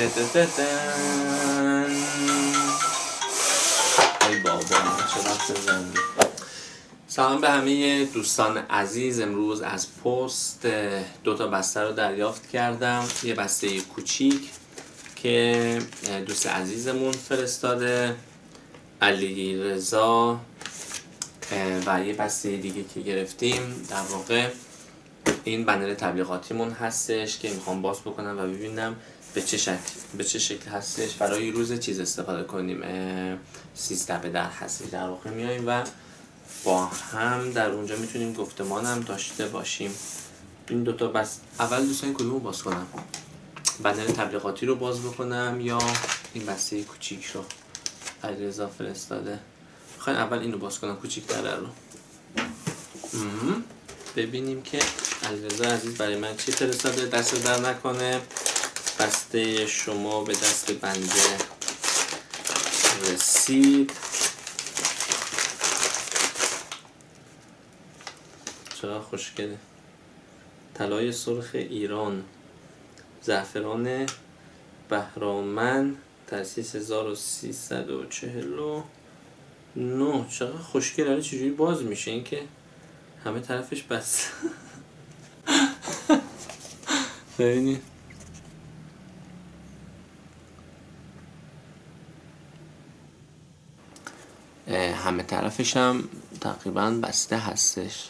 ای بابا چقدر زنگی. سلام به همه دوستان عزیز. امروز از پست 2 تا بسته رو دریافت کردم. یه بسته کوچیک که دوست عزیزمون فرستاده، علی رضا، و یه بسته دیگه که گرفتیم. در واقع این بنر تبلیغاتیمون هستش که میخوام باز بکنم و ببینم به چه شکل هستش. برای روز چیز استفاده کنیم، 13 به در هستش. در واقع میاییم و با هم در اونجا میتونیم گفتمان هم داشته باشیم. این دوتا بس اول دوستان کدومو باز کنم؟ بنر تبلیغاتی رو باز بکنم یا این بسته کوچیک رو؟ علیرضا فرستاده. میخواین اول اینو باز کنم، کوچیک‌تر رو. ببینیم که علیرضا عزیز برای من چی فرستاده. دست در نکنه. بسته شما به دست بنده رسید. چقدر خوشگله. طلای سرخ ایران، زعفران بهرامند، تأسیس 1349. چقدر خوشگله. چجوری باز میشه این که همه طرفش بس؟ ببینید همه طرفش هم تقریبا بسته هستش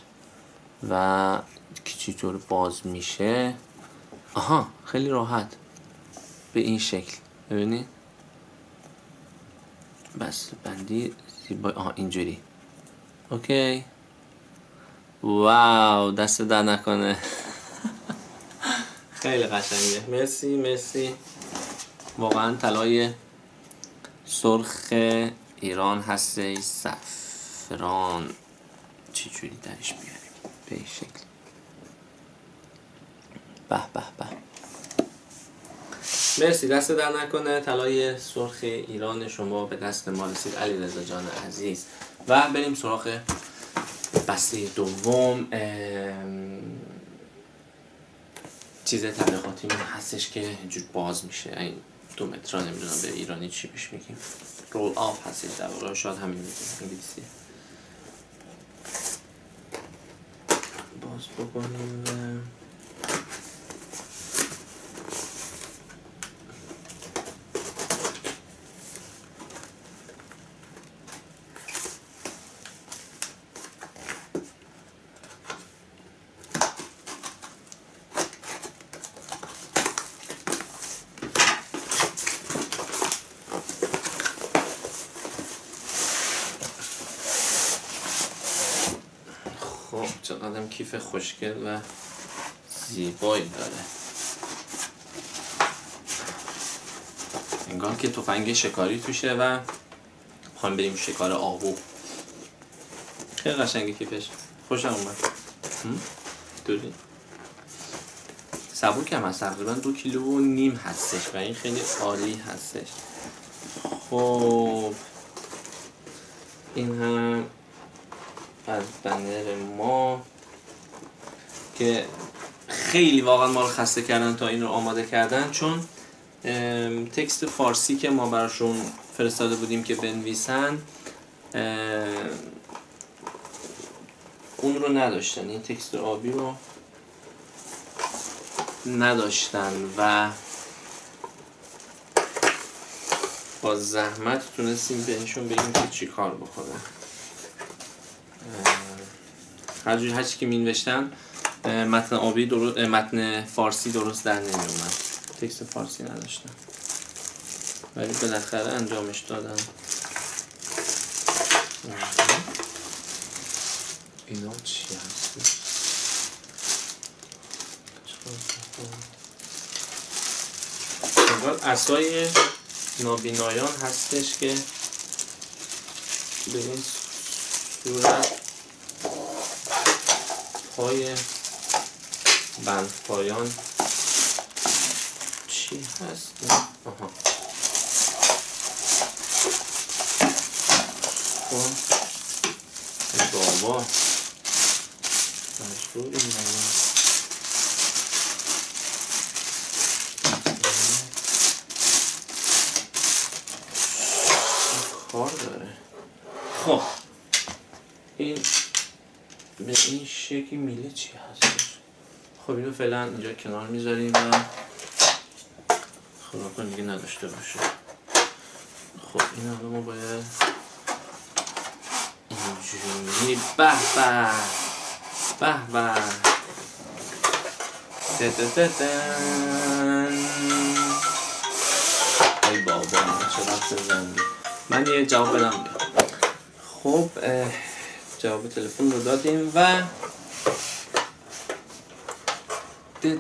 و که چطور باز میشه. آها، خیلی راحت به این شکل. ببینید بس بندی زیبا. آها اینجوری. اوکی. واو، دست در نکنه. خیلی قشنگه. مرسی. واقعا طلای سرخ ایران هستش. زعفران چجوری درش بیاریم به این شکل؟ به مرسی، دست در نکنه. طلای سرخ ایران شما به دست ما رسید علیرضا جان عزیز. و بریم سراغ بسته دوم. چیز تبلیغاتی من هستش که اینجور باز میشه. این 2 متر، نمیدونم به ایرانی چی بهش میگیم، رول آف هستش. در واقع شاید همین میگیم انگلیسی. باز بکنیم. خب چقدر کیف خوشگل و زیبایی داره. انگار که تفنگ شکاری توشه و میخوایم بریم شکار آهو. خیلی قشنگه کیفش. خوشم اومد. دوری سبوک هم هست. تقریبا 2.5 کیلو هستش و این خیلی عالی هستش. خب این هم از بنر ما که خیلی واقعا ما رو خسته کردن تا این رو آماده کردن، چون تکست فارسی که ما براشون فرستاده بودیم که بنویسن اون رو نداشتن. این تکست آبی رو نداشتن و با زحمت تونستیم بهشون بگیم که چی کار بکنه. هر چی که می نوشتن متن آبی درست، متن فارسی درست در نمی اومد. تکست فارسی نداشتن ولی بالاخره انجامش دادن. اینا چی هست؟ چقدر عصای نابینایان هستش که به این صورت پای بند پایان چی هست؟ آها. خب بابا مشروع این کار داره. خب این به این شکل میله چی هستش؟ خب اینو فعلا اینجا کنار میذاریم و خدا کن دیگه نداشته باشه. خب این حالا ما باید اینجوری به ای بابا چقدر زنگی. من یه جواب بدم بیام. خب جواب تلفن رو دادیم و به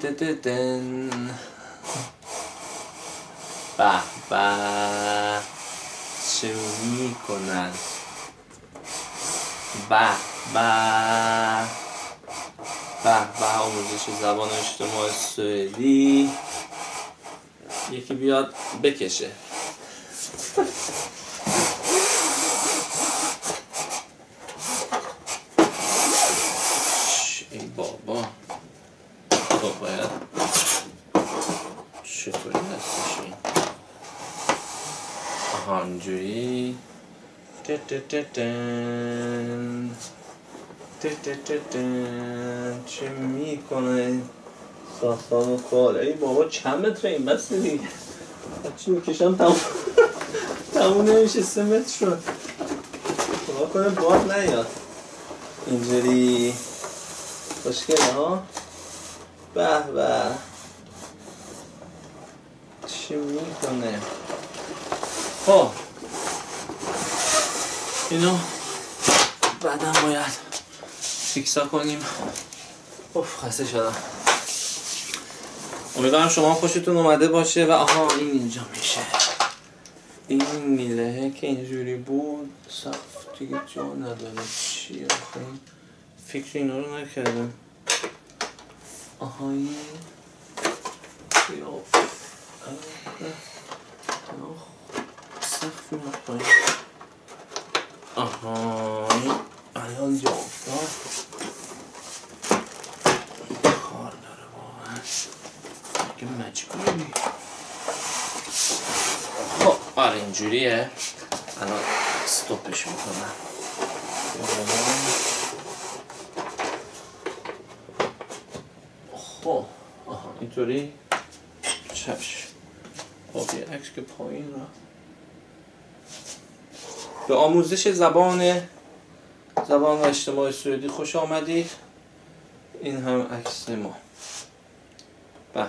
چه میکنن به آموزش زبان اجتماعی سوئدی. یکی بیاد بکشه. ای بابا خب باید چطوری هستش این؟ آها اینجوری چه میکنه ساختان کار. ای بابا چند متر این بسته دیگه چی میکشم تموم نمیشه 3 متر شد. خدا کنه باد نیاد اینجوری خوشگله ها. به چی میکنه. خب اینو بعدم باید فیکسا کنیم. خسته شدم. امیدوارم شما خوشتون اومده باشه و آها این اینجا میشه. این میله که اینجوری بود صف دیگه جا نداره. چی آخه فکر اینا رو نکردم. آها این صف میاد پایین. آها این الان جا افتاد. کار داره واقعا که مجبوری. خب آره اینجوریه. الان استوپش میکنم. خب آها اینطوری چشم. خب یه عکس که پایین را به آموزش زبان و اجتماع سوئدی خوش آمدید. این هم عکس ما. به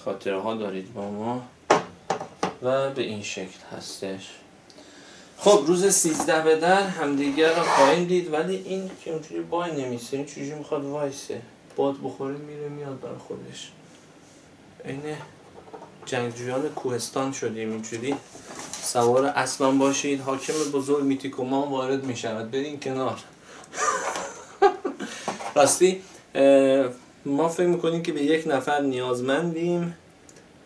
خاطره ها دارید با ما و به این شکل هستش. خب روز 13 به در همدیگر رو خواهیم دید ولی این که اونجوری وای نمیسه. این چجوری میخواد وایسه؟ باد بخوره میره میاد برای خودش. این جنگجویان کوهستان شدیم. اینجوری سوار اسبم باشید. حاکم بزرگ میتیکومان وارد میشود. برین کنار. راستی ما فکر میکنیم که به یک نفر نیازمندیم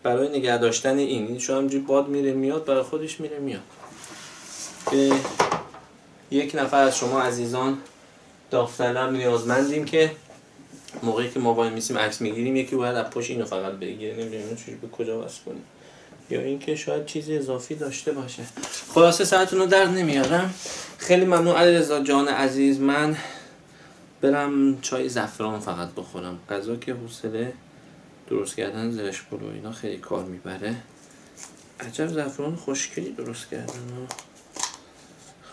برای نگه داشتن این شو همجوری باد میره میاد برای خودش میره میاد. به یک نفر از شما عزیزان داوطلب نیازمندیم که موقعی که ما وای میسیم عکس میگیریم یکی باید از پشت اینو فقط بگیره. نمیدونیم چجوری به کجا وصل کنیم یا اینکه شاید چیزی اضافی داشته باشه. خلاصه سرتون رو درد نمیارم. خیلی ممنون علیرضا جان عزیز. من برم چای زعفران فقط بخورم. غذا که حوصله درست کردن زرش پلو اینا خیلی کار میبره. عجب زعفران خوشگلی درست کردن.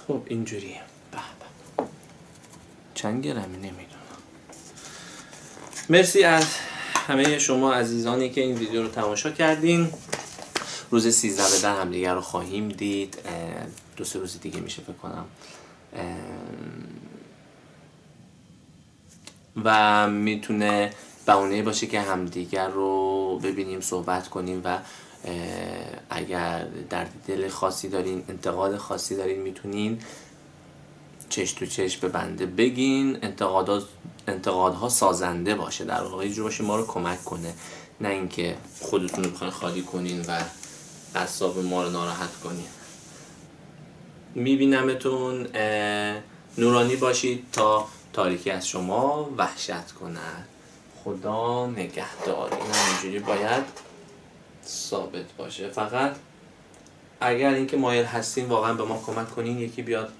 خب اینجوریه. چند گرمی نمیدونم. مرسی از همه شما عزیزانی که این ویدیو رو تماشا کردین. روز 13 به در همدیگر رو خواهیم دید. 2-3 روز دیگه میشه فکر کنم. و میتونه بهونه باشه که همدیگر رو ببینیم صحبت کنیم و اگر در دل خاصی دارین انتقاد خاصی دارین میتونین چش تو چش به بنده بگین. انتقادها سازنده باشه در واقع یه جور باشه ما رو کمک کنه نه اینکه خودتون رو بخواین خالی کنین و اعصاب ما رو ناراحت کنین. میبینمتون. نورانی باشید تا تاریکی از شما وحشت کند. خدا نگهدار. این همینجوری باید ثابت باشه. فقط اگر اینکه مایل هستین واقعا به ما کمک کنین، یکی بیاد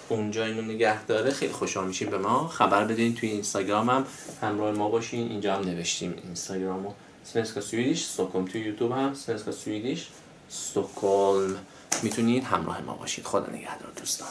اونجا اینو نگه داره، خیلی خوشحال میشیم. به ما خبر بدین. توی اینستاگرام هم همراه ما باشین. اینجا هم نوشتیم اینستاگرامو سvenska swedish stockholm. توی یوتیوب هم svenska swedish stockholm. میتونید همراه ما باشید. خدا نگهدار دوستان.